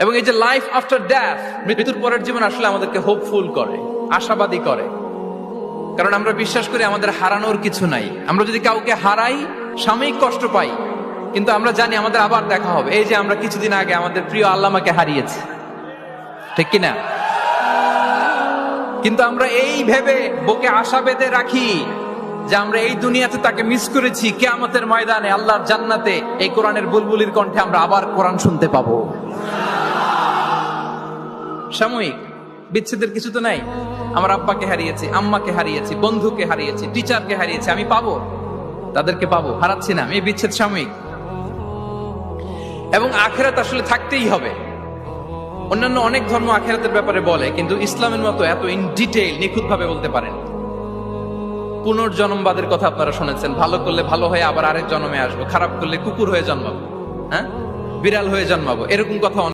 এবং এই যে লাইফ আফটার ডেথ, মৃত্যুর পরের জীবন আসলে আমাদেরকে হোপফুল করে, আশাবাদী করে। কারণ আমরা বিশ্বাস করি আমাদের হারানোর কিছু নাই। আমরা যদি কাউকে হারাই, সাময়িক কষ্ট পাই, কিন্তু আমরা জানি আমাদের আবার দেখা হবে। এই যে আমরা কিছুদিন আগে আমাদের প্রিয় আল্লামাকে হারিয়েছি, ঠিক কিনা? কিন্তু আমরা এই ভেবে বুকে আশা বেঁধে রাখি যে আমরা এই দুনিয়াতে তাকে মিস করেছি, কিয়ামতের ময়দানে আল্লাহর জান্নাতে এই কোরআনের বুলবুলির কণ্ঠে আমরা আবার কোরআন শুনতে পাবো। সাময়িক বিচ্ছেদের কিছু তো নাই। আমার আব্বাকে হারিয়েছি, আম্মাকে হারিয়েছি, বন্ধুকে হারিয়েছি, টিচারকে হারিয়েছি, আমি পাবো, তাদেরকে পাবো, হারাচ্ছি না। এই বিচ্ছেদ সাময়িক। এবং আখিরাত আসলে থাকতেই হবে। অন্যান্য অনেক ধর্ম আখিরাতের ব্যাপারে বলে, কিন্তু ইসলামের মতো এত ইন ডিটেইল নিখুঁত ভাবে বলতে পারেন। পুনর্জন্মবাদের কথা আপনারা শুনেছেন, ভালো করলে ভালো হয়ে আবার আরেক জন্মে আসবো, খারাপ করলে কুকুর হয়ে জন্মাবো, হ্যাঁ, বিড়াল হয়ে জন্মাবো, এরকম কথা